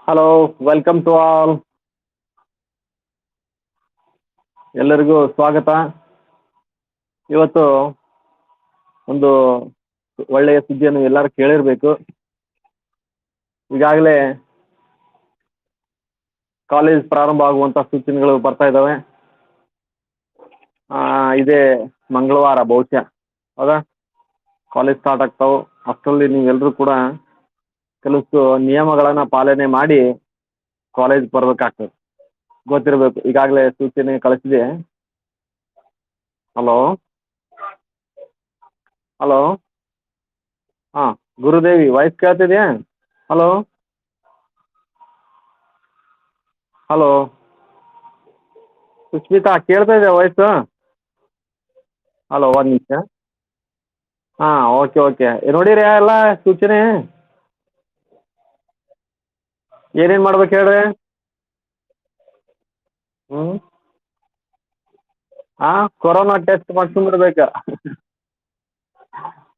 Hello, welcome to all. ಎಲ್ಲರಿಗೂ ಸ್ವಾಗತ. ಇವತ್ತು ಒಂದು ಒಳ್ಳೆಯ ಸುದ್ದಿಯನ್ನು ಎಲ್ಲರೂ ಕೇಳಿರಬೇಕು. ಈಗಾಗಲೇ ಕಾಲೇಜ್ ಪ್ರಾರಂಭ ಆಗುವಂಥ ಸೂಚನೆಗಳು ಬರ್ತಾ ಇದ್ದಾವೆ. ಇದೇ ಮಂಗಳವಾರ ಬಹುಶಃ, ಹೌದಾ, ಕಾಲೇಜ್ ಸ್ಟಾರ್ಟ್ ಆಗ್ತಾವೆ. ಅಷ್ಟರಲ್ಲಿ ನೀವೆಲ್ಲರೂ ಕೂಡ ಕೆಲವು ನಿಯಮಗಳನ್ನು ಪಾಲನೆ ಮಾಡಿ ಕಾಲೇಜ್ ಬರಬೇಕಾಗ್ತದೆ. ಗೊತ್ತಿರಬೇಕು, ಈಗಾಗಲೇ ಸೂಚನೆ ಕಳಿಸಿದೆ. ಹಲೋ ಹಲೋ ಹಾಂ, Gurudevi voice ಕೇಳ್ತಿದೆಯಾ? Hello hello Susmita, ಕೇಳ್ತಾ ಇದೆಯಾ ವಾಯ್ಸು? ಹಲೋ, ಒಂದು ನಿಮಿಷ. ಹಾಂ, ಓಕೆ ಓಕೆ. ನೋಡಿರಿ ಎಲ್ಲ ಸೂಚನೆ? ಏನೇನು ಮಾಡ್ಬೇಕು ಹೇಳ್ರಿ? ಹ್ಞೂ ಹಾಂ, ಕೊರೋನಾ ಟೆಸ್ಟ್ ಮಾಡ್ಸ್ಕೊಂಡ್ಬರ್ಬೇಕು.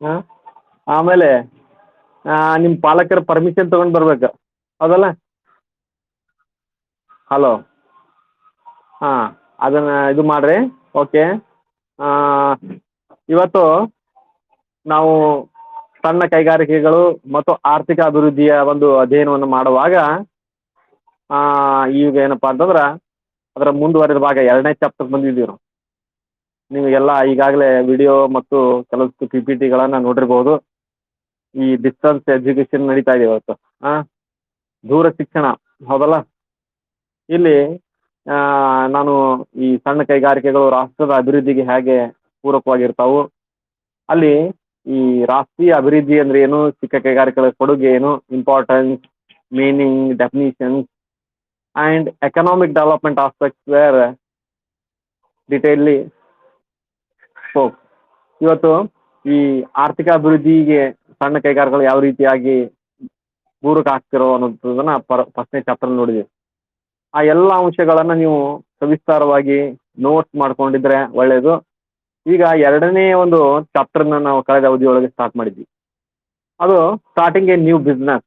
ಹಾಂ, ಆಮೇಲೆ ನಿಮ್ಮ ಪಾಲಕರ ಪರ್ಮಿಷನ್ ತೊಗೊಂಡು ಬರ್ಬೇಕು, ಹೌದಲ್ಲ? ಹಲೋ ಹಾಂ, ಅದನ್ನು ಇದು ಮಾಡಿರಿ. ಓಕೆ. ಇವತ್ತು ನಾವು ಸಣ್ಣ ಕೈಗಾರಿಕೆಗಳು ಮತ್ತು ಆರ್ಥಿಕ ಅಭಿವೃದ್ಧಿಯ ಒಂದು ಅಧ್ಯಯನವನ್ನು ಮಾಡುವಾಗ ಈಗ ಏನಪ್ಪ ಅಂತಂದ್ರೆ ಅದರ ಮುಂದುವರೆದ ಭಾಗ 2ನೇ ಚಾಪ್ಟರ್ ಬಂದಿದ್ದೀವಿ ನಾವು. ನಿಮಗೆಲ್ಲ ಈಗಾಗಲೇ ವಿಡಿಯೋ ಮತ್ತು ಕೆಲವಷ್ಟು ಪಿ ಪಿ ಟಿಗಳನ್ನು ನೋಡಿರ್ಬೋದು. ಈ ಡಿಸ್ಟನ್ಸ್ ಎಜುಕೇಷನ್ ನಡೀತಾ ಇದೆ ಇವತ್ತು. ದೂರ ಶಿಕ್ಷಣ, ಹೌದಲ್ಲ? ಇಲ್ಲಿ ನಾನು ಈ ಸಣ್ಣ ಕೈಗಾರಿಕೆಗಳು ರಾಷ್ಟ್ರದ ಅಭಿವೃದ್ಧಿಗೆ ಹೇಗೆ ಪೂರಕವಾಗಿರ್ತಾವು, ಅಲ್ಲಿ ಈ ರಾಷ್ಟ್ರೀಯ ಅಭಿವೃದ್ಧಿ ಅಂದ್ರೆ ಏನು, ಚಿಕ್ಕ ಕೈಗಾರಿಕೆಗಳ ಕೊಡುಗೆ ಏನು, importance, meaning, definitions and economic development aspects were ಡಿಟೇಲ್ಲಿ ಸ್ಪೋಕ್. ಇವತ್ತು ಈ ಆರ್ಥಿಕ ಅಭಿವೃದ್ಧಿಗೆ ಸಣ್ಣ ಕೈಗಾರಿಕೆಗಳು ಯಾವ ರೀತಿಯಾಗಿ ಪೂರಕ ಆಗ್ತಿರೋ ಅನ್ನೋದನ್ನ ಫಸ್ಟ್ನೇ ಚಾಪ್ಟರ್ ನೋಡಿದ್ದೀವಿ. ಆ ಎಲ್ಲ ಅಂಶಗಳನ್ನು ನೀವು ಸವಿಸ್ತಾರವಾಗಿ ನೋಟ್ಸ್ ಮಾಡ್ಕೊಂಡಿದ್ರೆ ಒಳ್ಳೆಯದು. ಈಗ 2ನೇ ಒಂದು ಚಾಪ್ಟರ್ನ ನಾವು ಕಳೆದ ಅವಧಿಯೊಳಗೆ ಸ್ಟಾರ್ಟ್ ಮಾಡಿದ್ವಿ. ಅದು ಸ್ಟಾರ್ಟಿಂಗ್ ಎ ನ್ಯೂ ಬಿಸ್ನೆಸ್.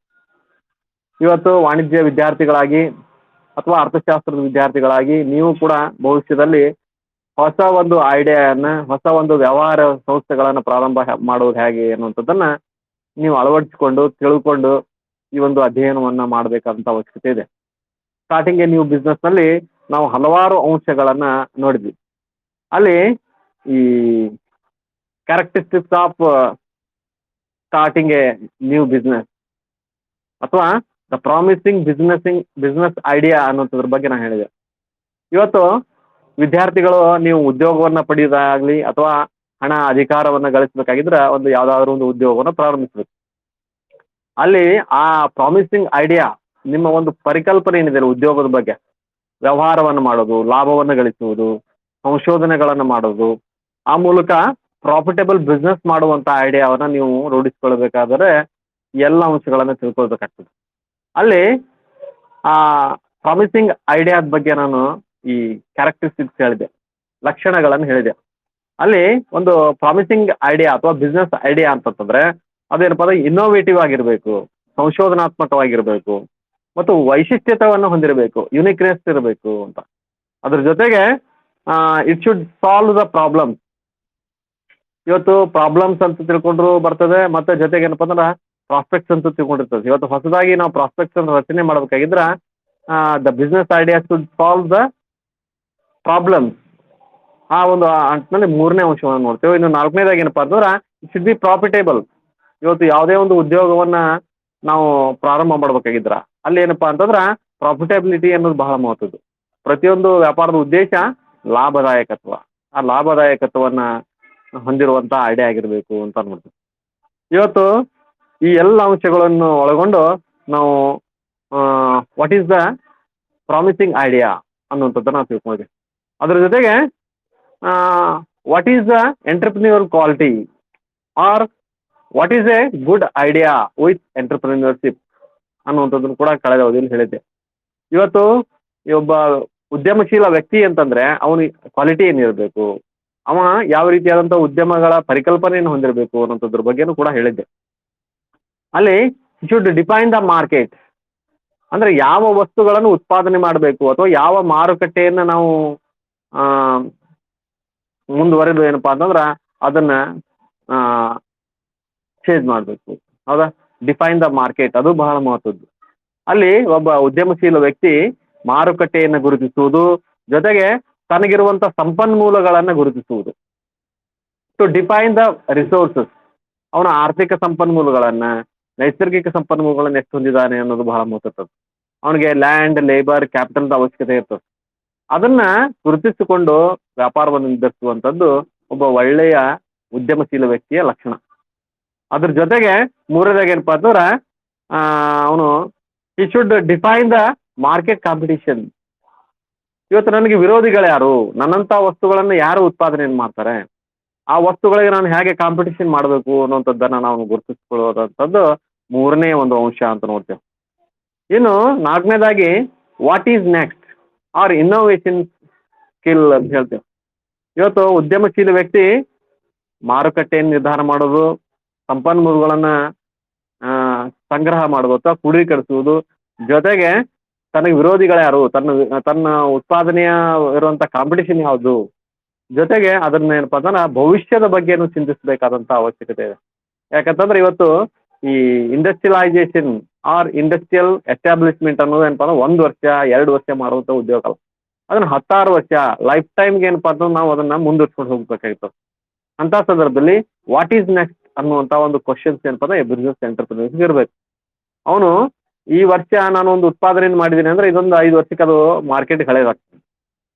ಇವತ್ತು ವಾಣಿಜ್ಯ ವಿದ್ಯಾರ್ಥಿಗಳಾಗಿ ಅಥವಾ ಅರ್ಥಶಾಸ್ತ್ರದ ವಿದ್ಯಾರ್ಥಿಗಳಾಗಿ ನೀವು ಕೂಡ ಭವಿಷ್ಯದಲ್ಲಿ ಹೊಸ ಒಂದು ಐಡಿಯಾವನ್ನು, ಹೊಸ ಒಂದು ವ್ಯವಹಾರ ಸಂಸ್ಥೆಗಳನ್ನು ಪ್ರಾರಂಭ ಮಾಡೋದು ಹೇಗೆ ಅನ್ನುವಂಥದ್ದನ್ನು ನೀವು ಅಳವಡಿಸಿಕೊಂಡು ತಿಳ್ಕೊಂಡು ಈ ಒಂದು ಅಧ್ಯಯನವನ್ನು ಮಾಡಬೇಕಂತ ಅವಶ್ಯಕತೆ ಇದೆ. ಸ್ಟಾರ್ಟಿಂಗ್ ಎ ನ್ಯೂ ಬಿಸ್ನೆಸ್ನಲ್ಲಿ ನಾವು ಹಲವಾರು ಅಂಶಗಳನ್ನು ನೋಡಿದ್ವಿ. ಅಲ್ಲಿ ಈ characteristics of starting A new business ಅಥವಾ ದ ಪ್ರಾಮಿಸಿಂಗ್ ಬಿಸ್ನೆಸ್ ಐಡಿಯಾ ಅನ್ನೋದ್ರ ಬಗ್ಗೆ ನಾನು ಹೇಳಿದೆ. ಇವತ್ತು ವಿದ್ಯಾರ್ಥಿಗಳು ನೀವು ಉದ್ಯೋಗವನ್ನು ಪಡೆಯೋದಾಗಲಿ ಅಥವಾ ಹಣ ಅಧಿಕಾರವನ್ನು ಗಳಿಸಬೇಕಾಗಿದ್ರೆ ಒಂದು ಯಾವುದಾದ್ರೂ ಒಂದು ಉದ್ಯೋಗವನ್ನು ಪ್ರಾರಂಭಿಸಬೇಕು. ಅಲ್ಲಿ ಆ ಪ್ರಾಮಿಸಿಂಗ್ ಐಡಿಯಾ, ನಿಮ್ಮ ಒಂದು ಪರಿಕಲ್ಪನೆ ಏನಿದೆ ಉದ್ಯೋಗದ ಬಗ್ಗೆ, ವ್ಯವಹಾರವನ್ನು ಮಾಡೋದು, ಲಾಭವನ್ನು ಗಳಿಸುವುದು, ಸಂಶೋಧನೆಗಳನ್ನು ಮಾಡೋದು, ಆ ಮೂಲಕ ಪ್ರಾಫಿಟಬಲ್ ಬಿಸ್ನೆಸ್ ಮಾಡುವಂಥ ಐಡಿಯಾವನ್ನು ನೀವು ರೂಢಿಸ್ಕೊಳ್ಬೇಕಾದರೆ ಎಲ್ಲ ಅಂಶಗಳನ್ನು ತಿಳ್ಕೊಳ್ಬೇಕಾಗ್ತದೆ. ಅಲ್ಲಿ ಆ ಪ್ರಾಮಿಸಿಂಗ್ ಐಡಿಯಾದ ಬಗ್ಗೆ ನಾನು ಈ ಕ್ಯಾರೆಕ್ಟರಿಸ್ಟಿಕ್ಸ್ ಹೇಳಿದೆ, ಲಕ್ಷಣಗಳನ್ನು ಹೇಳಿದೆ. ಅಲ್ಲಿ ಒಂದು ಪ್ರಾಮಿಸಿಂಗ್ ಐಡಿಯಾ ಅಥವಾ ಬಿಸ್ನೆಸ್ ಐಡಿಯಾ ಅಂತಂತಂದ್ರೆ ಅದೇನಪ್ಪ ಅಂದ್ರೆ ಇನ್ನೋವೇಟಿವ್ ಆಗಿರಬೇಕು, ಸಂಶೋಧನಾತ್ಮಕವಾಗಿರಬೇಕು ಮತ್ತು ವೈಶಿಷ್ಟ್ಯತೆಯನ್ನು ಹೊಂದಿರಬೇಕು, ಯುನಿಕ್ನೆಸ್ ಇರಬೇಕು ಅಂತ. ಅದ್ರ ಜೊತೆಗೆ it should solve the problem. ಇವತ್ತು ಪ್ರಾಬ್ಲಮ್ಸ್ ಅಂತ ತಿಳ್ಕೊಂಡ್ರು ಬರ್ತದೆ, ಮತ್ತೆ ಜೊತೆಗೆ ಏನಪ್ಪ ಅಂದ್ರೆ ಪ್ರಾಸ್ಪೆಕ್ಟ್ಸ್ ಅಂತ ತಿಳ್ಕೊಂಡಿರ್ತದೆ. ಇವತ್ತು ಹೊಸದಾಗಿ ನಾವು ಪ್ರಾಸ್ಪೆಕ್ಟ್ಸ್ ಅನ್ನು ರಚನೆ ಮಾಡಬೇಕಾಗಿದ್ರೆ the business idea should solve the problems. ಆ ಒಂದು ಅಂಟಿನಲ್ಲಿ 3ನೇ ಅಂಶವನ್ನು ನೋಡ್ತೇವೆ. ಇನ್ನು 4ನೇದಾಗಿ ಏನಪ್ಪ ಅಂತಂದ್ರೆ ಇಟ್ ಶುಡ್ ಬಿ ಪ್ರಾಫಿಟೇಬಲ್. ಇವತ್ತು ಯಾವುದೇ ಒಂದು ಉದ್ಯೋಗವನ್ನು ನಾವು ಪ್ರಾರಂಭ ಮಾಡ್ಬೇಕಾಗಿದ್ರ ಅಲ್ಲಿ ಏನಪ್ಪ ಅಂತಂದ್ರೆ ಪ್ರಾಫಿಟಬಿಲಿಟಿ ಅನ್ನೋದು ಬಹಳ ಮಹತ್ವದ್ದು. ಪ್ರತಿಯೊಂದು ವ್ಯಾಪಾರದ ಉದ್ದೇಶ ಲಾಭದಾಯಕತ್ವ. ಆ ಲಾಭದಾಯಕತ್ವವನ್ನು ಹೊಂದಿರುವಂಥ ಐಡಿಯಾ ಆಗಿರಬೇಕು ಅಂತ ಅನ್ಬಿಡ್ತೀವಿ. ಇವತ್ತು ಈ ಎಲ್ಲ ಅಂಶಗಳನ್ನು ಒಳಗೊಂಡು ನಾವು what is the promising idea ಅನ್ನುವಂಥದ್ದನ್ನು ನಾವು ತಿಳ್ಕೊಂಡಿದ್ದೀವಿ. ಅದರ ಜೊತೆಗೆ what is the entrepreneur quality or what is a good idea with entrepreneurship ಅನ್ನುವಂಥದ್ದನ್ನು ಕೂಡ ಕಳೆದ ಅವಧಿಯಲ್ಲಿ ಹೇಳಿದ್ದೆ. ಇವತ್ತು ಒಬ್ಬ ಉದ್ಯಮಶೀಲ ವ್ಯಕ್ತಿ ಅಂತಂದರೆ ಅವನಿಗೆ ಕ್ವಾಲಿಟಿ ಏನಿರಬೇಕು, ಅವ ಯಾವ ರೀತಿಯಾದಂಥ ಉದ್ಯಮಗಳ ಪರಿಕಲ್ಪನೆಯನ್ನು ಹೊಂದಿರಬೇಕು ಅನ್ನೋಂಥದ್ರ ಬಗ್ಗೆನೂ ಕೂಡ ಹೇಳಿದ್ದೆ. ಅಲ್ಲಿ ಶುಡ್ ಡಿಫೈನ್ ದ ಮಾರ್ಕೆಟ್. ಅಂದ್ರೆ ಯಾವ ವಸ್ತುಗಳನ್ನು ಉತ್ಪಾದನೆ ಮಾಡಬೇಕು ಅಥವಾ ಯಾವ ಮಾರುಕಟ್ಟೆಯನ್ನು ನಾವು ಆ, ಮುಂದುವರೆದು ಏನಪ್ಪಾ ಅಂತಂದ್ರೆ ಅದನ್ನ ಚೇಂಜ್ ಮಾಡಬೇಕು. ಹೌದಾ? ಡಿಫೈನ್ ದ ಮಾರ್ಕೆಟ್, ಅದು ಬಹಳ ಮಹತ್ವದ್ದು. ಅಲ್ಲಿ ಒಬ್ಬ ಉದ್ಯಮಶೀಲ ವ್ಯಕ್ತಿ ಮಾರುಕಟ್ಟೆಯನ್ನು ಗುರುತಿಸುವುದು ಜೊತೆಗೆ ತನಗಿರುವಂತ ಸಂಪನ್ಮೂಲಗಳನ್ನು ಗುರುತಿಸುವುದು. ಟು ಡಿಫೈನ್ ದ ರಿಸೋರ್ಸಸ್, ಅವನ ಆರ್ಥಿಕ ಸಂಪನ್ಮೂಲಗಳನ್ನ, ನೈಸರ್ಗಿಕ ಸಂಪನ್ಮೂಲಗಳನ್ನು ಎಷ್ಟು ಹೊಂದಿದ್ದಾನೆ ಅನ್ನೋದು ಬಹಳ ಮಹತ್ವದ್ದು. ಅವನಿಗೆ ಲ್ಯಾಂಡ್, ಲೇಬರ್, ಕ್ಯಾಪಿಟಲ್ದ ಅವಶ್ಯಕತೆ ಇರ್ತದೆ. ಅದನ್ನ ಗುರುತಿಸಿಕೊಂಡು ವ್ಯಾಪಾರವನ್ನು ನಿರ್ಧರಿಸುವಂಥದ್ದು ಒಬ್ಬ ಒಳ್ಳೆಯ ಉದ್ಯಮಶೀಲ ವ್ಯಕ್ತಿಯ ಲಕ್ಷಣ. ಅದ್ರ ಜೊತೆಗೆ ಮೂರನೇದಾಗಿ ಏನಪ್ಪಾ ಅಂತಂದ್ರೆ ಅವನು ಈ should define the market competition. ಇವತ್ತು ನನಗೆ ವಿರೋಧಿಗಳು ಯಾರು, ನನ್ನಂತ ವಸ್ತುಗಳನ್ನು ಯಾರು ಉತ್ಪಾದನೆ ಮಾಡ್ತಾರೆ, ಆ ವಸ್ತುಗಳಿಗೆ ನಾನು ಹೇಗೆ ಕಾಂಪಿಟಿಷನ್ ಮಾಡಬೇಕು ಅನ್ನುವಂಥದ್ದನ್ನ ನಾವು ಗುರುತಿಸ್ಕೊಳ್ಳೋದಂಥದ್ದು ಮೂರನೇ ಒಂದು ಅಂಶ ಅಂತ ನೋಡ್ತೇವೆ. ಇನ್ನು ನಾಲ್ಕನೇದಾಗಿ what is next or innovation skill ಅಂತ ಹೇಳ್ತೇವೆ. ಇವತ್ತು ಉದ್ಯಮಶೀಲ ವ್ಯಕ್ತಿ ಮಾರುಕಟ್ಟೆಯನ್ನು ನಿರ್ಧಾರ ಮಾಡೋದು, ಸಂಪನ್ಮೂಲಗಳನ್ನ ಸಂಗ್ರಹ ಮಾಡೋದು ಅಥವಾ ಕ್ರೋಢೀಕರಿಸುವುದು, ಜೊತೆಗೆ ತನಗೆ ವಿರೋಧಿಗಳು ಯಾರು, ತನ್ನ ಉತ್ಪಾದನೆಯ ಇರುವಂತ ಕಾಂಪಿಟಿಷನ್ ಯಾವುದು, ಜೊತೆಗೆ ಅದನ್ನ ಏನಪ್ಪಾ ಅಂದ್ರೆ ಭವಿಷ್ಯದ ಬಗ್ಗೆನೂ ಚಿಂತಿಸಬೇಕಾದಂತ ಅವಶ್ಯಕತೆ ಇದೆ. ಯಾಕಂತಂದ್ರೆ ಇವತ್ತು ಈ ಇಂಡಸ್ಟ್ರಿಯಲೈಸೇಷನ್ ಆರ್ ಇಂಡಸ್ಟ್ರಿಯಲ್ ಎಸ್ಟಾಬ್ಲಿಷ್ಮೆಂಟ್ ಅನ್ನೋದು ಏನಪ್ಪಾ ಅಂದ್ರೆ 1 ವರ್ಷ 2 ವರ್ಷ ಮಾಡುವಂತ ಉದ್ಯೋಗ ಅಲ್ಲ. ಅದನ್ನ 16 ವರ್ಷ ಲೈಫ್ ಟೈಮ್ಗೆ ಏನಪ್ಪಾ ಅಂತಂದ್ರೆ ನಾವು ಅದನ್ನ ಮುಂದುವರ್ಸ್ಕೊಂಡು ಹೋಗ್ಬೇಕಾಗಿತ್ತು. ಅಂತ ಸಂದರ್ಭದಲ್ಲಿ ವಾಟ್ ಈಸ್ ನೆಕ್ಸ್ಟ್ ಅನ್ನುವಂತ ಒಂದು ಕ್ವಶನ್ಸ್ ಏನಪ್ಪಾ ಅಂದ್ರೆ ಬಿಸ್ನೆಸ್ ಎಂಟರ್ಪ್ರಿನರ್ಸ್ ಇರಬೇಕು. ಅವನು ಈ ವರ್ಷ ನಾನು ಒಂದು ಉತ್ಪಾದನೆ ಮಾಡಿದ್ದೀನಿ ಅಂದ್ರೆ ಇದೊಂದು 5 ವರ್ಷಕ್ಕೆ ಅದು ಮಾರ್ಕೆಟ್ ಹಳೇದಾಗ್ತದೆ.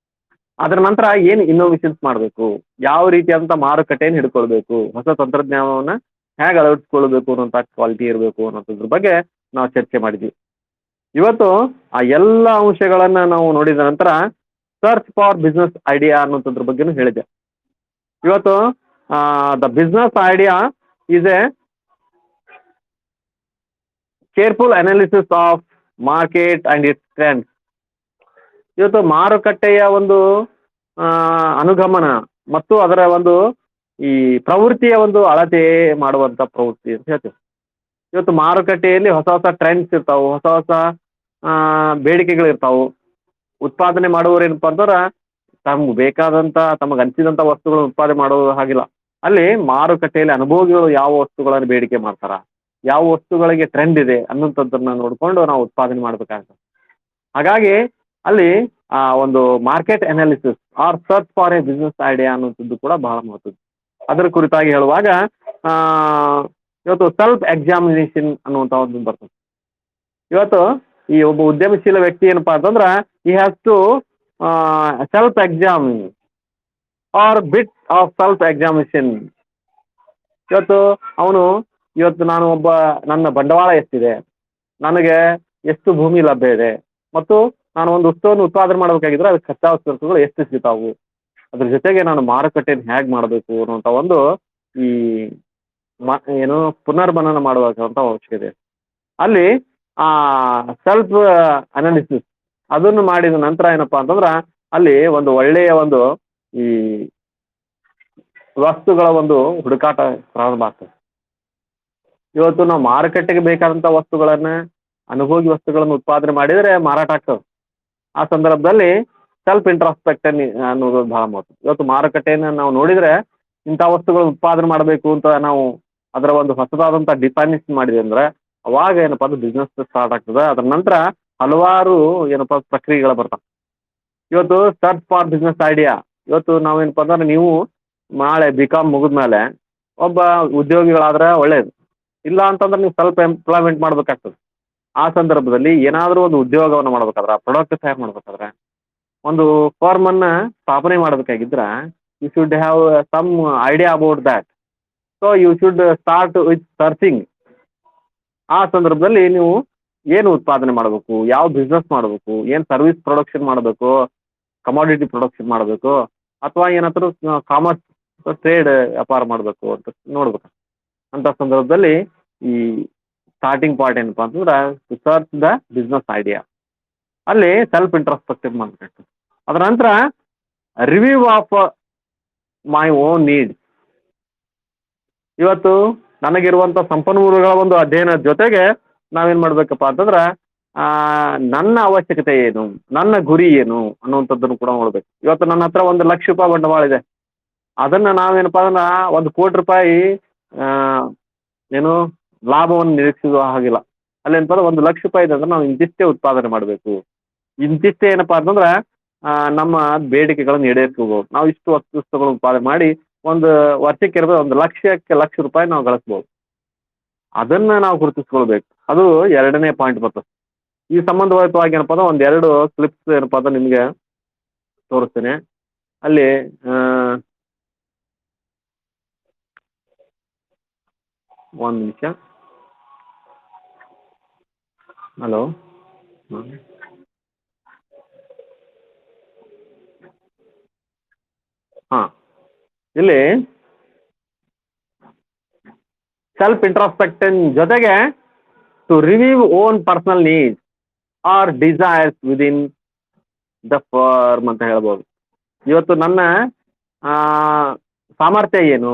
ಅದರ ನಂತರ ಏನು ಇನ್ನೋವೇಷನ್ಸ್ ಮಾಡಬೇಕು, ಯಾವ ರೀತಿಯಾದಂಥ ಮಾರುಕಟ್ಟೆಯನ್ನು ಹಿಡ್ಕೊಳ್ಬೇಕು, ಹೊಸ ತಂತ್ರಜ್ಞಾನವನ್ನ ಹೇಗೆ ಅಳವಡಿಸ್ಕೊಳ್ಬೇಕು ಅನ್ನೋಂಥ ಕ್ವಾಲಿಟಿ ಇರಬೇಕು ಅನ್ನೋದ್ರ ಬಗ್ಗೆ ನಾವು ಚರ್ಚೆ ಮಾಡಿದ್ವಿ. ಇವತ್ತು ಆ ಎಲ್ಲ ಅಂಶಗಳನ್ನ ನಾವು ನೋಡಿದ ನಂತರ ಸರ್ಚ್ ಫಾರ್ ಬಿಸ್ನೆಸ್ ಐಡಿಯಾ ಅನ್ನೋದ್ರ ಬಗ್ಗೆನೂ ಹೇಳಿದೆ. ಇವತ್ತು the business idea is A careful analysis of market and it's trends. ಇವತ್ತು ಮಾರುಕಟ್ಟೆಯ ಒಂದು ಅನುಗಮನ ಮತ್ತು ಅದರ ಒಂದು ಈ ಪ್ರವೃತ್ತಿಯ ಒಂದು ಅಳತೆ ಮಾಡುವಂತ ಪ್ರವೃತ್ತಿ ಅಂತ ಹೇಳ್ತೀವಿ. ಇವತ್ತು ಮಾರುಕಟ್ಟೆಯಲ್ಲಿ ಹೊಸ ಹೊಸ ಟ್ರೆಂಡ್ಸ್ ಇರ್ತಾವೆ, ಹೊಸ ಹೊಸ ಬೇಡಿಕೆಗಳು ಇರ್ತಾವೆ. ಉತ್ಪಾದನೆ ಮಾಡುವವರು ಏನಪ್ಪಾ ಅಂತಂದ್ರೆ ತಮ್ಗೆ ಬೇಕಾದಂತ ತಮಗೆ ಅನಿಸಿದಂಥ ವಸ್ತುಗಳನ್ನು ಉತ್ಪಾದನೆ ಮಾಡೋದು ಹಾಗಿಲ್ಲ. ಅಲ್ಲಿ ಮಾರುಕಟ್ಟೆಯಲ್ಲಿ ಅನುಭೋಗಿಗಳು ಯಾವ ವಸ್ತುಗಳನ್ನು ಬೇಡಿಕೆ ಮಾಡ್ತಾರ, ಯಾವ ವಸ್ತುಗಳಿಗೆ ಟ್ರೆಂಡ್ ಇದೆ ಅನ್ನೋಂಥದ್ದನ್ನ ನೋಡಿಕೊಂಡು ನಾವು ಉತ್ಪಾದನೆ ಮಾಡ್ಬೇಕಾಗ್ತದೆ. ಹಾಗಾಗಿ ಅಲ್ಲಿ ಒಂದು market analysis or search for a business idea ಅನ್ನೋಂಥದ್ದು ಕೂಡ ಬಹಳ ಮಹತ್ವದ್ದು. ಅದರ ಕುರಿತಾಗಿ ಹೇಳುವಾಗ ಇವತ್ತು ಸೆಲ್ಫ್ ಎಕ್ಸಾಮಿನೇಷನ್ ಅನ್ನುವಂಥ ಒಂದು ಬರ್ತದೆ. ಇವತ್ತು ಈ ಒಬ್ಬ ಉದ್ಯಮಶೀಲ ವ್ಯಕ್ತಿ ಏನಪ್ಪಾ ಅಂತಂದ್ರೆ ಈ has to self examine or bit of self examination. ಇವತ್ತು ಅವನು ನಾನು ನನ್ನ ಬಂಡವಾಳ ಎಷ್ಟಿದೆ, ನನಗೆ ಎಷ್ಟು ಭೂಮಿ ಲಭ್ಯ ಇದೆ, ಮತ್ತು ನಾನು ಒಂದು ವಸ್ತುವನ್ನು ಉತ್ಪಾದನೆ ಮಾಡಬೇಕಾಗಿದ್ರೆ ಅದಕ್ಕೆ ಕಚ್ಚಾ ವಸ್ತುಗಳು ಎಷ್ಟು ಸಿಗ್ತಾವು, ಅದ್ರ ಜೊತೆಗೆ ನಾನು ಮಾರುಕಟ್ಟೆಯನ್ನು ಹೇಗೆ ಮಾಡಬೇಕು ಅನ್ನುವಂಥ ಒಂದು ಈ ಪುನರ್ಮನನ ಮಾಡುವಂಥ ಅವಶ್ಯಕತೆ. ಅಲ್ಲಿ ಸೆಲ್ಫ್ ಅನಾಲಿಸಿಸ್ ಅದನ್ನು ಮಾಡಿದ ನಂತರ ಏನಪ್ಪಾ ಅಂತಂದ್ರೆ ಅಲ್ಲಿ ಒಂದು ಒಳ್ಳೆಯ ಒಂದು ಈ ವಸ್ತುಗಳ ಒಂದು ಹುಡುಕಾಟ ಪ್ರಾರಂಭ ಆಗ್ತದೆ. ಇವತ್ತು ನಾವು ಮಾರುಕಟ್ಟೆಗೆ ಬೇಕಾದಂಥ ವಸ್ತುಗಳನ್ನ ಅನುಭೋಗಿ ವಸ್ತುಗಳನ್ನು ಉತ್ಪಾದನೆ ಮಾಡಿದರೆ ಮಾರಾಟ ಆಗ್ತದೆ. ಆ ಸಂದರ್ಭದಲ್ಲಿ ಸೆಲ್ಫ್ ಇಂಟ್ರಾಸ್ಪೆಕ್ಟ್ ಅನ್ನೋದು ಬಹಳ ಮಹತ್ವ. ಇವತ್ತು ಮಾರುಕಟ್ಟೆಯನ್ನು ನಾವು ನೋಡಿದ್ರೆ ಇಂಥ ವಸ್ತುಗಳನ್ನು ಉತ್ಪಾದನೆ ಮಾಡಬೇಕು ಅಂತ ನಾವು ಅದರ ಒಂದು ಹೊಸದಾದಂಥ ಡಿಫೈನೇಷನ್ ಮಾಡಿದೆ ಅಂದ್ರೆ ಅವಾಗ ಏನಪ್ಪಾ ಅದು ಬಿಸ್ನೆಸ್ ಸ್ಟಾರ್ಟ್ ಆಗ್ತದೆ. ಅದರ ನಂತರ ಹಲವಾರು ಏನಪ್ಪಾ ಪ್ರಕ್ರಿಯೆಗಳು ಬರ್ತಾವೆ. ಇವತ್ತು ಸರ್ಚ್ ಫಾರ್ ಬಿಸ್ನೆಸ್ ಐಡಿಯಾ, ಇವತ್ತು ನಾವೇನಪ್ಪ ಅಂದ್ರೆ ನೀವು ನಾಳೆ BCom ಮುಗಿದ್ಮೇಲೆ ಒಬ್ಬ ಉದ್ಯೋಗಿಗಳಾದ್ರೆ ಒಳ್ಳೇದು, ಇಲ್ಲ ಅಂತಂದ್ರೆ ನೀವು ಸೆಲ್ಫ್ ಎಂಪ್ಲಾಯ್ಮೆಂಟ್ ಮಾಡ್ಬೇಕಾಗ್ತದೆ. ಆ ಸಂದರ್ಭದಲ್ಲಿ ಏನಾದರೂ ಒಂದು ಉದ್ಯೋಗವನ್ನು ಮಾಡ್ಬೇಕಾದ್ರೆ, ಪ್ರಾಡಕ್ಟ್ ತಯಾರು ಮಾಡ್ಬೇಕಾದ್ರೆ, ಒಂದು ಫರ್ಮ್ ಅನ್ನ ಸ್ಥಾಪನೆ ಮಾಡಬೇಕಾಗಿದ್ರ you should have some idea about that. So you should start with searching. ಆ ಸಂದರ್ಭದಲ್ಲಿ ನೀವು ಏನು ಉತ್ಪಾದನೆ ಮಾಡಬೇಕು, ಯಾವ ಬಿಸ್ನೆಸ್ ಮಾಡಬೇಕು, ಏನು ಸರ್ವಿಸ್ ಪ್ರೊಡಕ್ಷನ್ ಮಾಡಬೇಕು, ಕಮಾಡಿಟಿ ಪ್ರೊಡಕ್ಷನ್ ಮಾಡಬೇಕು, ಅಥವಾ ಏನಾದರೂ ಕಾಮರ್ಸ್ ಟ್ರೇಡ್ ವ್ಯಾಪಾರ ಮಾಡಬೇಕು ಅಂತ ನೋಡ್ಬೇಕು. ಅಂತ ಸಂದರ್ಭದಲ್ಲಿ ಈ ಸ್ಟಾರ್ಟಿಂಗ್ ಪಾರ್ಟ್ ಏನಪ್ಪಾ ಅಂತಂದ್ರೆ ಸರ್ಚ್ ದ ಬಿಸ್ನೆಸ್ ಐಡಿಯಾ. ಅಲ್ಲಿ ಸೆಲ್ಫ್ ಇಂಟ್ರಾಸ್ಪೆಕ್ಟಿವ್ ಮಾಡಬೇಕು. ಅದರ ನಂತರ review of my own need. ಇವತ್ತು ನನಗಿರುವಂಥ ಸಂಪನ್ಮೂಲಗಳ ಒಂದು ಅಧ್ಯಯನದ ಜೊತೆಗೆ ನಾವೇನು ಮಾಡಬೇಕಪ್ಪ ಅಂತಂದ್ರೆ ನನ್ನ ಅವಶ್ಯಕತೆ ಏನು, ನನ್ನ ಗುರಿ ಏನು ಅನ್ನುವಂಥದ್ದನ್ನು ಕೂಡ ನೋಡ್ಬೇಕು. ಇವತ್ತು ನನ್ನ ಹತ್ರ 1 ಲಕ್ಷ ರೂಪಾಯಿ ಬಂಡವಾಳ ಇದೆ. ಅದನ್ನ ನಾವೇನಪ್ಪ ಅಂದ್ರೆ 1 ಕೋಟಿ ರೂಪಾಯಿ ಆ, ಏನು ಲಾಭವನ್ನು ನಿರೀಕ್ಷಿಸುವ ಹಾಗಿಲ್ಲ. ಅಲ್ಲೇನಪ್ಪ ಅಂದ್ರೆ 1 ಲಕ್ಷ ರೂಪಾಯಿ ಇದೆ ಅಂದ್ರೆ ನಾವು ಇಂತಿಷ್ಟೇ ಉತ್ಪಾದನೆ ಮಾಡಬೇಕು, ಇಂತಿಷ್ಟೇ ಏನಪ್ಪಾ ಅಂತಂದ್ರೆ ನಮ್ಮ ಬೇಡಿಕೆಗಳನ್ನು ಈಡೇರಿಸ್ಕೋಬಹುದು. ನಾವು ಇಷ್ಟು ವಸ್ತುಗಳನ್ನು ಉತ್ಪಾದನೆ ಮಾಡಿ ಒಂದು ವರ್ಷಕ್ಕೆ ಇರ್ಬೋದು 1 ಲಕ್ಷ ರೂಪಾಯಿ ನಾವು ಗಳಿಸ್ಬೋದು. ಅದನ್ನ ನಾವು ಗುರುತಿಸ್ಕೊಳ್ಬೇಕು. ಅದು ಎರಡನೇ ಪಾಯಿಂಟ್ ಬರ್ತದೆ. ಈ ಸಂಬಂಧವಾಗಿ ಏನಪ್ಪ ಅಂದ್ರೆ ಒಂದೆರಡು ಕ್ಲಿಪ್ಸ್ ಏನಪ್ಪ ಅಂದ್ರೆ ನಿಮಗೆ ತೋರಿಸ್ತೇನೆ. ಅಲ್ಲಿ ಒಂದು ನಿಮಿಷ. ಹಲೋ. ಹಾಂ, ಇಲ್ಲಿ ಸೆಲ್ಫ್ ಇಂಟ್ರಾಸ್ಪೆಕ್ಷನ್ ಜೊತೆಗೆ to review own personal needs or desires within the firm ಅಂತ ಹೇಳ್ಬೋದು. ಇವತ್ತು ನನ್ನ ಆ, ಸಾಮರ್ಥ್ಯ ಏನು,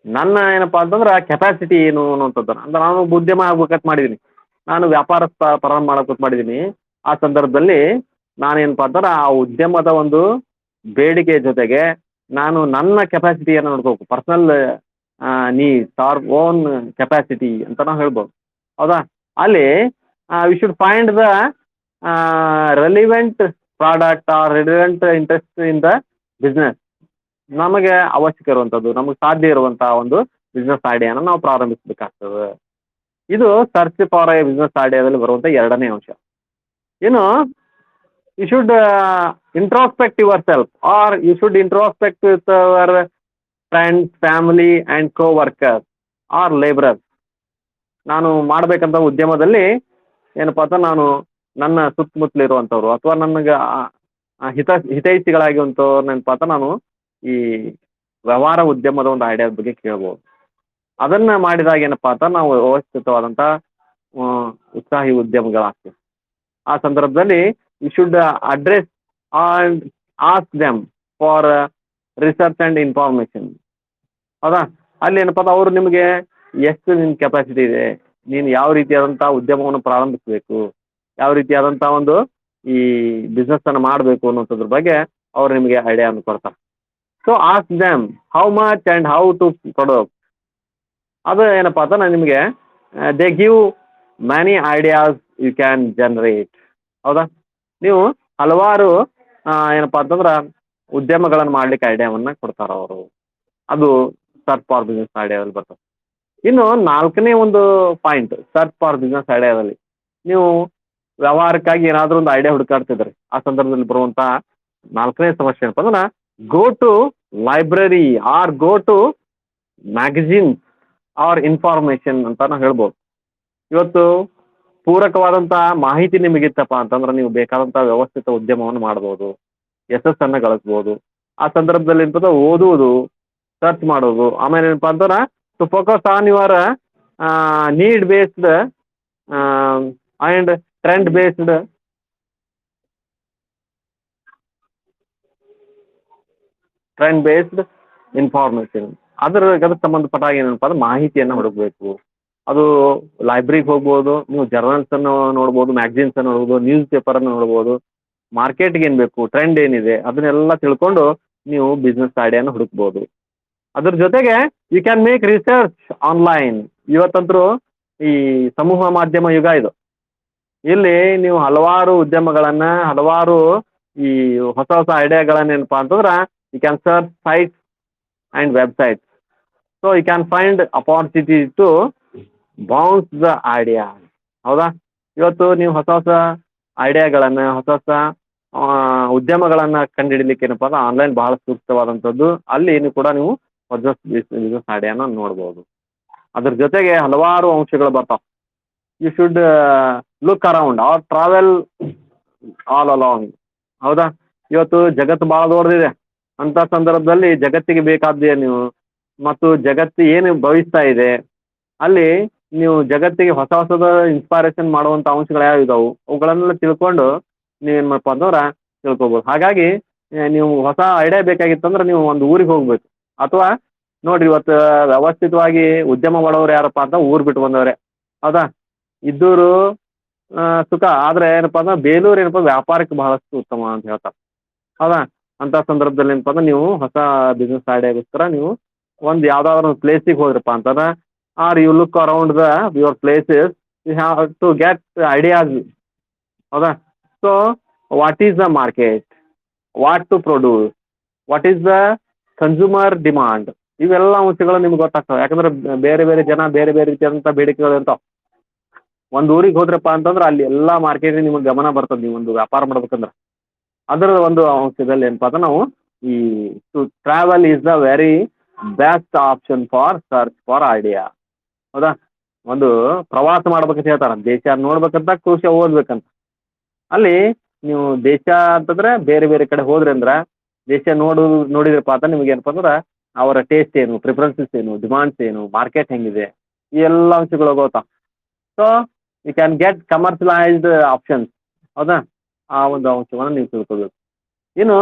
ನನ್ನ ಏನಪ್ಪಾ ಅಂತಂದ್ರೆ ಕೆಪಾಸಿಟಿ ಏನು ಅನ್ನುವಂಥದ್ದು. ಅಂದ್ರೆ ನಾನು ಉದ್ಯಮ ಆಗ್ಬೇಕಂತ ಮಾಡಿದ್ದೀನಿ, ನಾನು ವ್ಯಾಪಾರ ಪ್ರಾರಂಭ ಮಾಡಬೇಕಂತ ಮಾಡಿದ್ದೀನಿ. ಆ ಸಂದರ್ಭದಲ್ಲಿ ನಾನೇನಪ್ಪ ಅಂತಂದ್ರೆ ಆ ಉದ್ಯಮದ ಒಂದು ಬೇಡಿಕೆ ಜೊತೆಗೆ ನಾನು ನನ್ನ ಕೆಪಾಸಿಟಿಯನ್ನು ನೋಡ್ಕೋಬೇಕು. Personal needs or own capacity ಅಂತ ನಾವು ಹೇಳ್ಬೋದು. ಹೌದಾ? ಅಲ್ಲಿ we should find the relevant product or relevant interest in the business. ನಮಗೆ ಅವಶ್ಯಕ ಇರುವಂಥದ್ದು, ನಮಗೆ ಸಾಧ್ಯ ಇರುವಂತಹ ಒಂದು ಬಿಸ್ನೆಸ್ ಐಡಿಯಾನ ನಾವು ಪ್ರಾರಂಭಿಸಬೇಕಾಗ್ತದೆ. ಇದು ಸರ್ಚ್ ಫಾರ್ ಎ ಬಿಸ್ನೆಸ್ ಐಡಿಯಾದಲ್ಲಿ ಬರುವಂಥ ಎರಡನೇ ಅಂಶ. ಏನು, you should introspect your self or you should introspect with our friends, family and co workers or labourers. ನಾನು ಮಾಡಬೇಕಂತ ಉದ್ಯಮದಲ್ಲಿ ಏನಪ್ಪ ಅಂತ ನಾನು ನನ್ನ ಸುತ್ತಮುತ್ತಲಿರುವಂಥವ್ರು ಅಥವಾ ನನಗೆ ಹಿತೈಷಿಗಳಾಗಿರುವಂಥವ್ರು ಏನಪ್ಪ ಅಂತ ನಾನು ಈ ವ್ಯವಹಾರ ಉದ್ಯಮದ ಒಂದು ಐಡಿಯಾದ ಬಗ್ಗೆ ಕೇಳ್ಬೋದು. ಅದನ್ನು ಮಾಡಿದಾಗ ಏನಪ್ಪ ಅಂತ ನಾವು ವ್ಯವಸ್ಥಿತವಾದಂಥ ಉತ್ಸಾಹಿ ಉದ್ಯಮಗಳಾಗ್ತೀವಿ. ಆ ಸಂದರ್ಭದಲ್ಲಿ you should address and ask them for research and information. ಹೌದಾ? ಅಲ್ಲಿ ಏನಪ್ಪ ಅಂದ್ರೆ ಅವರು ನಿಮಗೆ ಎಷ್ಟು ನಿನ್ನ ಕೆಪಾಸಿಟಿ ಇದೆ, ನೀನು ಯಾವ ರೀತಿಯಾದಂಥ ಉದ್ಯಮವನ್ನು ಪ್ರಾರಂಭಿಸಬೇಕು, ಯಾವ ರೀತಿಯಾದಂಥ ಒಂದು ಈ ಬಿಸ್ನೆಸ್ಸನ್ನು ಮಾಡಬೇಕು ಅನ್ನೋದ್ರ ಬಗ್ಗೆ ಅವ್ರು ನಿಮಗೆ ಐಡಿಯಾವನ್ನು ಕೊಡ್ತಾರೆ. So ask them how much and how to product. ಅದು ಏನಪ್ಪ ಅಂತ ನಾನು ನಿಮಗೆ they give many ideas you can generate. ಹೌದಾ? ನೀವು ಹಲವಾರು ಏನಪ್ಪ ಅಂತಂದ್ರೆ ಉದ್ಯಮಗಳನ್ನು ಮಾಡಲಿಕ್ಕೆ ಐಡಿಯಾವನ್ನು ಕೊಡ್ತಾರೆ ಅವರು. ಅದು ಸರ್ಚ್ ಫಾರ್ ಬಿಸ್ನೆಸ್ ಐಡಿಯಾದಲ್ಲಿ ಬರ್ತದೆ. ಇನ್ನು ನಾಲ್ಕನೇ ಒಂದು ಪಾಯಿಂಟ್ ಸರ್ಚ್ ಫಾರ್ ಬಿಸ್ನೆಸ್ ಐಡಿಯಾದಲ್ಲಿ, ನೀವು ವ್ಯವಹಾರಕ್ಕಾಗಿ ಏನಾದರೂ ಒಂದು ಐಡಿಯಾ ಹುಡುಕಾಡ್ತಿದ್ರಿ, ಆ ಸಂದರ್ಭದಲ್ಲಿ ಬರುವಂಥ ನಾಲ್ಕನೇ ಸಮಸ್ಯೆ ಏನಪ್ಪ ಅಂದ್ರೆ go to library or go to magazines or information ಅಂತ ನಾವು ಹೇಳ್ಬೋದು. ಇವತ್ತು ಪೂರಕವಾದಂಥ ಮಾಹಿತಿ ನಿಮಗಿತ್ತಪ್ಪ ಅಂತಂದ್ರೆ ನೀವು ಬೇಕಾದಂಥ ವ್ಯವಸ್ಥಿತ ಉದ್ಯಮವನ್ನು ಮಾಡ್ಬೋದು, ಯಶಸ್ಸನ್ನು ಗಳಿಸ್ಬೋದು. ಆ ಸಂದರ್ಭದಲ್ಲಿ ಏನಪ್ಪ ಓದುವುದು, ಸರ್ಚ್ ಮಾಡೋದು, ಆಮೇಲೆ ಏನಪ್ಪ ಅಂತಂದ್ರೆ to focus on your need based and trend based information. ಅದಕ್ಕೆ ಸಂಬಂಧಪಟ್ಟಾಗ ಏನಪ್ಪ ಅಂದ್ರೆ ಮಾಹಿತಿಯನ್ನು ಹುಡುಕಬೇಕು. ಅದು ಲೈಬ್ರರಿಗೆ ಹೋಗ್ಬೋದು, ನೀವು ಜರ್ನಲ್ಸನ್ನು ನೋಡ್ಬೋದು, ಮ್ಯಾಗಝಿನ್ಸನ್ನು ನೋಡ್ಬೋದು, ನ್ಯೂಸ್ ಪೇಪರನ್ನು ನೋಡ್ಬೋದು. ಮಾರ್ಕೆಟ್ಗೆ ಏನು ಬೇಕು, ಟ್ರೆಂಡ್ ಏನಿದೆ ಅದನ್ನೆಲ್ಲ ತಿಳ್ಕೊಂಡು ನೀವು ಬಿಸ್ನೆಸ್ ಐಡಿಯಾನ ಹುಡುಕ್ಬೋದು. ಅದ್ರ ಜೊತೆಗೆ you can make research online. ಇವತ್ತಂತರೂ ಈ ಸಮೂಹ ಮಾಧ್ಯಮ ಯುಗ ಇದು. ಇಲ್ಲಿ ನೀವು ಹಲವಾರು ಉದ್ಯಮಗಳನ್ನು, ಹಲವಾರು ಈ ಹೊಸ ಹೊಸ ಐಡಿಯಾಗಳನ್ನು ಏನಪ್ಪ ಅಂತಂದ್ರೆ you can search sites and websites. So you can find opportunity to bounce the idea. ಹೌದಾ? ಇವತ್ತು ನೀವು ಹೊಸ ಹೊಸ ಐಡಿಯಾಗಳನ್ನು, ಹೊಸ ಹೊಸ ಉದ್ಯಮಗಳನ್ನು ಕಂಡುಹಿಡಲಿಕ್ಕೆ ಏನಪ್ಪ ಅಂದ್ರೆ ಆನ್ಲೈನ್ ಬಹಳ ಸೂಕ್ತವಾದಂಥದ್ದು. ಅಲ್ಲಿ ಕೂಡ ನೀವು ಬಿಸ್ನೆಸ್ ಐಡಿಯಾನ ನೋಡ್ಬೋದು. ಅದ್ರ ಜೊತೆಗೆ ಹಲವಾರು ಅಂಶಗಳು ಬರ್ತಾವೆ. You should look around or travel all along. ಹೌದಾ? ಇವತ್ತು ಜಗತ್ತು ಭಾಳ ದೊಡ್ಡದಿದೆ. ಅಂಥ ಸಂದರ್ಭದಲ್ಲಿ ಜಗತ್ತಿಗೆ ಬೇಕಾದ್ದೇ ನೀವು ಮತ್ತು ಜಗತ್ತು ಏನು ಭವಿಸ್ತಾ ಇದೆ, ಅಲ್ಲಿ ನೀವು ಜಗತ್ತಿಗೆ ಹೊಸ ಹೊಸದ ಇನ್ಸ್ಪೈರೇಷನ್ ಮಾಡುವಂಥ ಅಂಶಗಳು ಯಾವ ಇದಾವೆ ಅವುಗಳನ್ನೆಲ್ಲ ತಿಳ್ಕೊಂಡು ನೀವೇನು ಮಾಡಪ್ಪ ಅಂತಂದ್ರೆ ತಿಳ್ಕೊಬೋದು. ಹಾಗಾಗಿ ನೀವು ಹೊಸ ಐಡಿಯಾ ಬೇಕಾಗಿತ್ತಂದ್ರೆ ನೀವು ಒಂದು ಊರಿಗೆ ಹೋಗ್ಬೇಕು. ಅಥವಾ ನೋಡಿರಿ, ಇವತ್ತು ವ್ಯವಸ್ಥಿತವಾಗಿ ಉದ್ಯಮ ಮಾಡೋರು ಯಾರಪ್ಪ ಅಂತ ಊರು ಬಿಟ್ಟು ಬಂದವ್ರೆ. ಹೌದಾ? ಇದ್ದವರು ಸುಖ. ಆದರೆ ಏನಪ್ಪ ಅಂದ್ರೆ ಬೇಲೂರು ಏನಪ್ಪ ವ್ಯಾಪಾರಕ್ಕೆ ಬಹಳಷ್ಟು ಉತ್ತಮ ಅಂತ ಹೇಳ್ತಾರೆ. ಹೌದಾ? ಅಂಥ ಸಂದರ್ಭದಲ್ಲಿ ಏನಪ್ಪ ಅಂದ್ರೆ ನೀವು ಹೊಸ ಬಿಸ್ನೆಸ್ ಐಡಿಯಾಗೋಸ್ಕರ ನೀವು ಒಂದು ಯಾವುದಾದ್ರು ಒಂದು ಪ್ಲೇಸಿಗೆ ಹೋದ್ರಪ್ಪ ಅಂತಂದ್ರೆ, are you look around your places, you have to get ideas. ಹೌದಾ? So what is the market, what to produce, what is the consumer demand, ಇವೆಲ್ಲ ಅಂಶಗಳು ನಿಮ್ಗೆ ಗೊತ್ತಾಗ್ತವೆ. ಯಾಕಂದ್ರೆ ಬೇರೆ ಬೇರೆ ಜನ ಬೇರೆ ಬೇರೆ ರೀತಿಯಾದಂಥ ಬೇಡಿಕೆಗಳು ಇರ್ತಾವೆ. ಒಂದು ಊರಿಗೆ ಹೋದ್ರಪ್ಪ ಅಂತಂದ್ರೆ ಅಲ್ಲಿ ಎಲ್ಲ ಮಾರ್ಕೆಟಿಗೆ ನಿಮಗೆ ಗಮನ ಬರ್ತದೆ, ನೀವು ಒಂದು ವ್ಯಾಪಾರ ಮಾಡ್ಬೇಕಂದ್ರೆ. ಅದರ ಒಂದು ಅಂಶದಲ್ಲಿ ಏನಪ್ಪ ಅಂದ್ರೆ ನಾವು ಈ to travel is the very best option for search for idea. ಹೌದಾ? ಒಂದು ಪ್ರವಾಸ ಮಾಡ್ಬೇಕಂತ ಹೇಳ್ತಾರೆ, ದೇಶ ನೋಡ್ಬೇಕಂತ, ಕೋಶ ಓದ್ಬೇಕಂತ. ಅಲ್ಲಿ ನೀವು ದೇಶ ಅಂತಂದ್ರೆ ಬೇರೆ ಬೇರೆ ಕಡೆ ಹೋದ್ರಿ ಅಂದ್ರೆ, ದೇಶ ನೋಡಿದ್ರಪ್ಪ ಅಂತ ನಿಮ್ಗೆ ಏನಪ್ಪ ಅಂದ್ರೆ ಅವರ ಟೇಸ್ಟ್ ಏನು, ಪ್ರಿಫರೆನ್ಸಸ್ ಏನು, ಡಿಮಾಂಡ್ಸ್ ಏನು, ಮಾರ್ಕೆಟ್ ಹೆಂಗಿದೆ, ಈ ಎಲ್ಲ ಅಂಶಗಳು ಗೊತ್ತಾ. So you can get commercialised options. ಹೌದಾ? ಆ ಒಂದು ಅಂಶವನ್ನು ನೀವು ತಿಳ್ಕೊಬೇಕು. ಇನ್ನು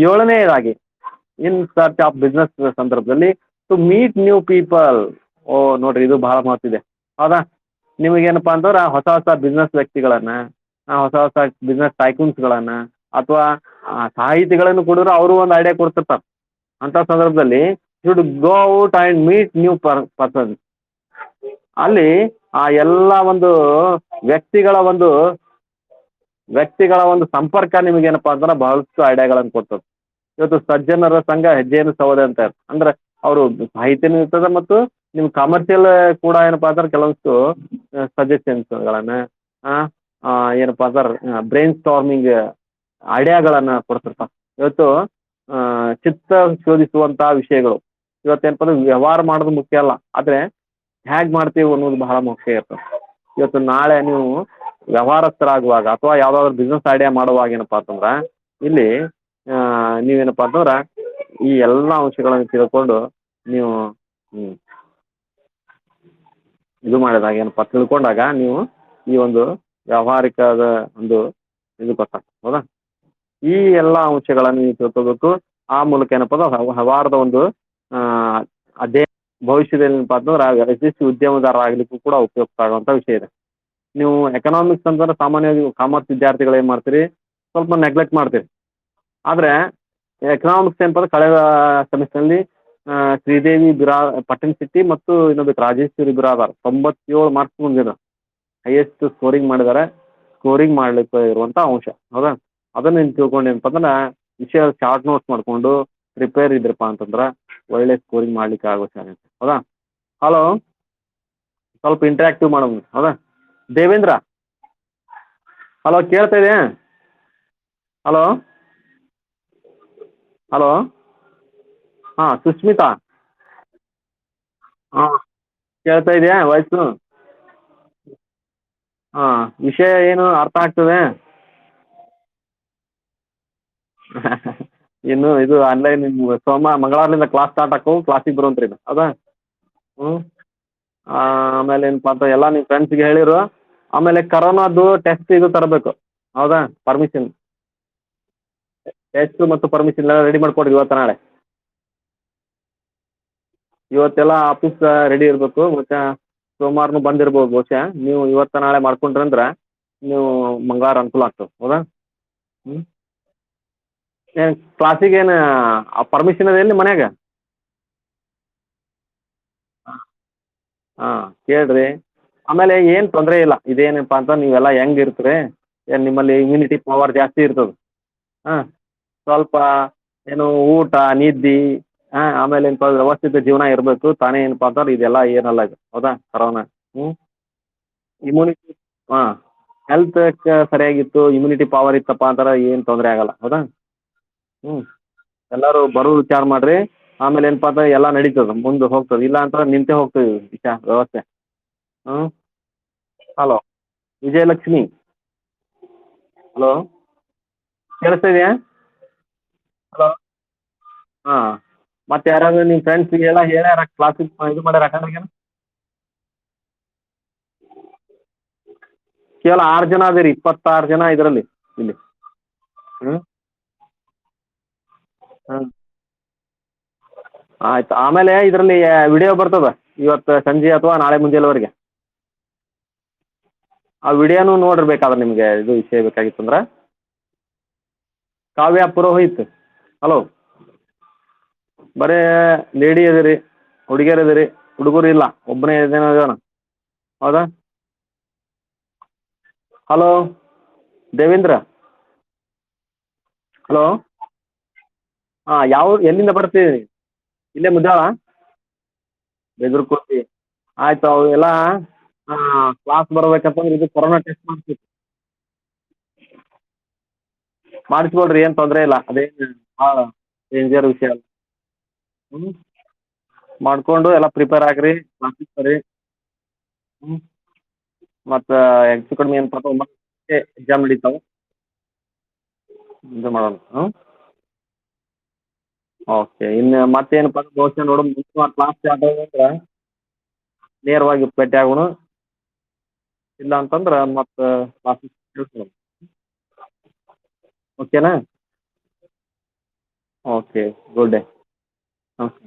ಏಳನೇದಾಗಿ ಇನ್ ಸರ್ಚ್ ಆಫ್ ಬಿಸ್ನೆಸ್ ಸಂದರ್ಭದಲ್ಲಿ ಟು ಮೀಟ್ ನ್ಯೂ ಪೀಪಲ್. ಓ ನೋಡ್ರಿ, ಇದು ಬಹಳ ಮಹತ್ವ ಇದೆ. ಹೌದಾ? ನಿಮಗೇನಪ್ಪ ಅಂತಂದ್ರೆ ಹೊಸ ಹೊಸ ಬಿಸ್ನೆಸ್ ವ್ಯಕ್ತಿಗಳನ್ನು, ಹೊಸ ಹೊಸ ಬಿಸ್ನೆಸ್ ಟೈಕೂನ್ಸ್ಗಳನ್ನು ಅಥವಾ ಸಾಹಿತಿಗಳನ್ನು ಕೊಡಿದ್ರು ಅವರು ಒಂದು ಐಡಿಯಾ ಕೊಡ್ತಿರ್ತಾರೆ. ಅಂಥ ಸಂದರ್ಭದಲ್ಲಿ should go out and meet new person. ಅಲ್ಲಿ ಆ ಎಲ್ಲ ಒಂದು ವ್ಯಕ್ತಿಗಳ ಒಂದು ಸಂಪರ್ಕ ನಿಮಗೇನಪ್ಪ ಅಂತಂದ್ರೆ ಬಹಳಷ್ಟು ಐಡಿಯಾಗಳನ್ನು ಕೊಡ್ತದೆ. ಇವತ್ತು ಸಜ್ಜನರ ಸಂಘ ಹೆಜ್ಜೆಯನ್ನು ಸವದೆ ಅಂತ ಅಂದ್ರೆ ಅವರು ಸಾಹಿತ್ಯನೂ ಇರ್ತದೆ ಮತ್ತು ನಿಮ್ಮ ಕಮರ್ಷಿಯಲ್ ಕೂಡ ಏನಪ್ಪ ಅಂದ್ರೆ ಕೆಲವೊಂದು ಸಜೆಷನ್ಸ್ಗಳನ್ನು ಏನಪ್ಪ ಅಂದ್ರೆ ಬ್ರೈನ್ ಸ್ಟಾರ್ಮಿಂಗ್ ಐಡಿಯಾಗಳನ್ನು ಕೊಡ್ತಿರ್ತಾರೆ. ಇವತ್ತು ಚಿತ್ತ ಶೋಧಿಸುವಂಥ ವಿಷಯಗಳು. ಇವತ್ತೇನಪ್ಪ ಅಂದ್ರೆ ವ್ಯವಹಾರ ಮಾಡೋದು ಮುಖ್ಯ ಅಲ್ಲ, ಆದರೆ ಹೇಗೆ ಮಾಡ್ತೀವಿ ಅನ್ನೋದು ಬಹಳ ಮುಖ್ಯ ಇರ್ತದೆ. ಇವತ್ತು ನಾಳೆ ನೀವು ವ್ಯವಹಾರಸ್ಥರಾಗುವಾಗ ಅಥವಾ ಯಾವುದಾದ್ರು ಬಿಸ್ನೆಸ್ ಐಡಿಯಾ ಮಾಡುವಾಗ ಏನಪ್ಪ ಅಂತಂದ್ರೆ ಇಲ್ಲಿ ನೀವೇನಪ್ಪ ಅಂತಂದ್ರೆ ಈ ಎಲ್ಲ ಅಂಶಗಳನ್ನು ತಿಳ್ಕೊಂಡು ನೀವು ಇದು ಮಾಡಿದಾಗ ಏನಪ್ಪ ತಿಳ್ಕೊಂಡಾಗ ನೀವು ಈ ಒಂದು ವ್ಯಾವಹಾರಿಕದ ಒಂದು ಇದು ಗೊತ್ತಾಗ್ತದೆ. ಹೌದಾ? ಈ ಎಲ್ಲ ಅಂಶಗಳನ್ನು ನೀವು ತಿಳ್ಕೋಬೇಕು. ಆ ಮೂಲಕ ಏನಪ್ಪ ಅಂದ್ರೆ ವ್ಯವಹಾರದ ಒಂದು ಅದೇ ಭವಿಷ್ಯದಲ್ಲಿ ಏನಪ್ಪ ಅಂತಂದ್ರೆ ಯಶಸ್ವಿ ಉದ್ಯಮದಾರ ಆಗಲಿಕ್ಕೂ ಕೂಡ ಉಪಯುಕ್ತ ಆಗುವಂಥ ವಿಷಯ ಇದೆ. ನೀವು ಎಕನಾಮಿಕ್ಸ್ ಅಂತಂದ್ರೆ ಸಾಮಾನ್ಯವಾಗಿ ಕಾಮರ್ಸ್ ವಿದ್ಯಾರ್ಥಿಗಳು ಏನು ಮಾಡ್ತೀರಿ, ಸ್ವಲ್ಪ ನೆಗ್ಲೆಕ್ಟ್ ಮಾಡ್ತೀರಿ. ಆದರೆ ಎಕನಾಮಿಕ್ಸ್ ಏನಪ್ಪ ಅಂದ್ರೆ ಕಳೆದ ಸೆಮಿಸ್ಟರ್ನಲ್ಲಿ ಶ್ರೀದೇವಿ ಪಟ್ಟಣಶೆಟ್ಟಿ ಮತ್ತು ಇನ್ನೊಬ್ಬ ರಾಜೇಶ್ವರಿ ಬಿರಾದಾರ್ 97 ಮಾರ್ಕ್ಸ್ ಬಂದಿದ್ದಾರೆ. ಹೈಯೆಸ್ಟ್ ಸ್ಕೋರಿಂಗ್ ಮಾಡಿದ್ದಾರೆ. ಸ್ಕೋರಿಂಗ್ ಮಾಡಲಿಕ್ಕೆ ಇರುವಂಥ ಅಂಶ. ಹೌದಾ? ಅದನ್ನು ನೀವು ತಿಳ್ಕೊಂಡು ಏನಪ್ಪ ಅಂದ್ರೆ ವಿಷಯ ಶಾರ್ಟ್ ನೋಟ್ಸ್ ಮಾಡಿಕೊಂಡು ಪ್ರಿಪೇರ್ ಇದ್ರಪ್ಪ ಅಂತಂದ್ರೆ ಒಳ್ಳೆ ಸ್ಕೋರಿಂಗ್ ಮಾಡಲಿಕ್ಕೆ ಆಗುತ್ತೆ. ಹೌದಾ? ಹಲೋ, ಸ್ವಲ್ಪ ಇಂಟ್ರ್ಯಾಕ್ಟಿವ್ ಮಾಡೋಣ. ಹೌದಾ? ದೇವೇಂದ್ರ, ಹಲೋ, ಕೇಳ್ತಾ ಇದೆ? ಹಲೋ ಹಲೋ, ಹಾಂ, ಸುಸ್ಮಿತಾ, ಹಾಂ, ಕೇಳ್ತಾ ಇದೆಯಾ ವಾಯ್ಸು? ಹಾಂ, ವಿಷಯ ಏನು ಅರ್ಥ ಆಗ್ತದೆ? ಇನ್ನು ಇದು ಆನ್ಲೈನ್ ಮಂಗಳವಾರದಿಂದ ಕ್ಲಾಸ್ ಸ್ಟಾರ್ಟ್ ಆಕ್ಕವು, ಕ್ಲಾಸಿಗೆ ಬರುವಂತ್ರಿ ಇದು. ಹೌದಾ? ಹ್ಞೂ. ಆಮೇಲೆ ಏನಪ್ಪ ಅಂತ ಎಲ್ಲ ನಿಮ್ಮ ಫ್ರೆಂಡ್ಸಿಗೆ ಹೇಳಿರು. ಆಮೇಲೆ ಕರೋನಾದ್ದು ಟೆಸ್ಟ್ ಇದು ತರಬೇಕು. ಹೌದಾ? ಪರ್ಮಿಷನ್, ಟೆಸ್ಟು ಮತ್ತು ಪರ್ಮಿಷನ್ ಎಲ್ಲ ರೆಡಿ ಮಾಡಿಕೊಡ್ರಿ ಇವತ್ತು ನಾಳೆ. ಇವತ್ತೆಲ್ಲ ಆಫೀಸ್ ರೆಡಿ ಇರಬೇಕು. ಮತ್ತು ಸೋಮವಾರನೂ ಬಂದಿರ್ಬೋದು ಬಹುಶಃ. ನೀವು ಇವತ್ತು ನಾಳೆ ಮಾಡ್ಕೊಂಡ್ರಂದ್ರೆ ನೀವು ಮಂಗಳವಾರ ಅನುಕೂಲ ಆಗ್ತದೆ. ಹೌದಾ? ಹ್ಞೂ. ಏನು ಕ್ಲಾಸಿಗೇನು ಪರ್ಮಿಷನ್ ಇದೆ ಎಲ್ಲಿ ಮನ್ಯಾಗ? ಹಾಂ, ಕೇಳಿರಿ. ಆಮೇಲೆ ಏನು ತೊಂದರೆ ಇಲ್ಲ. ಇದೇನಪ್ಪ ಅಂತ ನೀವೆಲ್ಲ ಹೆಂಗೆ ಇರ್ತೀರಿ, ಏನು ನಿಮ್ಮಲ್ಲಿ ಇಮ್ಯುನಿಟಿ ಪವರ್ ಜಾಸ್ತಿ ಇರ್ತದೆ. ಹಾಂ, ಸ್ವಲ್ಪ ಏನು ಊಟ, ನಿದ್ದೆ, ಆಮೇಲೆ ಏನಪ್ಪ ವ್ಯವಸ್ಥಿತ ಜೀವನ ಇರಬೇಕು. ತಾನೇ ಏನಪ್ಪ ಅಂತಂದ್ರೆ ಇದೆಲ್ಲ ಏನಲ್ಲ ಇದು. ಹೌದಾ? ಕರೋನಾ. ಹ್ಞೂ. ಇಮ್ಯುನಿಟಿ, ಹಾಂ, ಹೆಲ್ತ್ ಸರಿಯಾಗಿತ್ತು, ಇಮ್ಯುನಿಟಿ ಪವರ್ ಇತ್ತಪ್ಪ ಅಂತಾರೆ ಏನು ತೊಂದರೆ ಆಗಲ್ಲ. ಹೌದಾ? ಹ್ಞೂ. ಎಲ್ಲರೂ ಬರೋ ವಿಚಾರ ಮಾಡಿರಿ. ಆಮೇಲೆ ಏನಪ್ಪ ಅಂದ್ರೆ ಎಲ್ಲ ನಡೀತದೆ, ಮುಂದೆ ಹೋಗ್ತದೆ. ಇಲ್ಲ ಅಂತಂದ್ರೆ ನಿಂತೇ ಹೋಗ್ತದೆ ವ್ಯವಸ್ಥೆ. ಹ್ಞೂ. ಹಲೋ, ವಿಜಯಲಕ್ಷ್ಮಿ, ಹಲೋ, ಕೇಳಿಸ್ತಾ ಇದೆಯಾ? ಹಲೋ, ಹಾಂ. ಮತ್ತು ಯಾರಾದರೂ ನಿಮ್ಮ ಫ್ರೆಂಡ್ಸಿಗೆ ಎಲ್ಲ ಹೇಳ್ಯಾರ ಕ್ಲಾಸಿಗೆ ಇದು ಮಾಡ್ಯಾರ ಅಟೆಂಡ್ ಆಗ್ಯಾರ? ಕೇವಲ 6 ಜನ ಅದೀರಿ, 26 ಜನ ಇದರಲ್ಲಿ ಇಲ್ಲಿ. ಹ್ಞೂ. ಹಾಂ, ಆಯ್ತು. ಆಮೇಲೆ ಇದರಲ್ಲಿ ವಿಡಿಯೋ ಬರ್ತದೆ ಇವತ್ತು ಸಂಜೆ ಅಥವಾ ನಾಳೆ ಮುಂಜಾನೆವರೆಗೆ. ಆ ವಿಡಿಯೋನು ನೋಡಿರ್ಬೇಕಾದ್ರೆ ನಿಮಗೆ ಇದು ವಿಷಯ ಬೇಕಾಗಿತ್ತಂದ್ರೆ. ಕಾವ್ಯ ಪುರೋಹಿತ್. ಹಲೋ. ಬರೇ ಲೇಡಿ ಅದಿರಿ, ಹುಡುಗಿಯರು ಅದಿರಿ, ಹುಡುಗರು ಇಲ್ಲ, ಒಬ್ಬನೇ ಇದೇನೋ ಅದಾನ. ಹೌದಾ? ಹಲೋ ದೇವೇಂದ್ರ. ಹಲೋ. ಹಾಂ, ಎಲ್ಲಿಂದ ಬರ್ತೀರಿ? ಇಲ್ಲೇ ಮುದ್ದಾಳ? ಬೆದರ್ಕೋಟಿ. ಆಯ್ತು, ಅವು ಎಲ್ಲ ಕ್ಲಾಸ್ ಬರ್ಬೇಕಂತಂದ್ರೆ ಇದು ಕೊರೋನಾ ಟೆಸ್ಟ್ ಮಾಡಿಸ್ಬೇಕು. ಮಾಡಿಸ್ಕೊಳ್ರಿ, ಏನು ತೊಂದರೆ ಇಲ್ಲ, ಅದೇನು ಭಾಳ ಡೇಂಜರ್ ವಿಷಯ ಅಲ್ಲ. ಹ್ಞೂ, ಮಾಡಿಕೊಂಡು ಎಲ್ಲ ಪ್ರಿಪೇರ್ ಆಗಿರಿ, ಕ್ಲಾಸಿಗೆ ಬರ್ರಿ. ಹ್ಞೂ, ಮತ್ತು ಹೆಚ್ಚು ಕಡಿಮೆ ಏನಪ್ಪ ಅಂದ್ರೆ 9 ಎಕ್ಸಾಮ್ ನಡೀತಾವೆ. ಇದು ಮಾಡೋಣ. ಹ್ಞೂ, ಓಕೆ. ಇನ್ನು ಮತ್ತೇನಪ್ಪ ಅಂದ್ರೆ ಬಹುಶಃ ನೋಡು, ಕ್ಲಾಸ್ ಸ್ಟಾರ್ಟ್ ಆಗೋದ್ರೆ ನೇರವಾಗಿ ಭೇಟಿ ಆಗೋಣ. ಇಲ್ಲ ಅಂತಂದ್ರೆ ಮತ್ತೆ ಕ್ಲಾಸಿಗೆ ತಿಳ್ಕೊಳ್ಳೋಣ. ಓಕೆನಾ? Okay, good day. ಓಕೆ.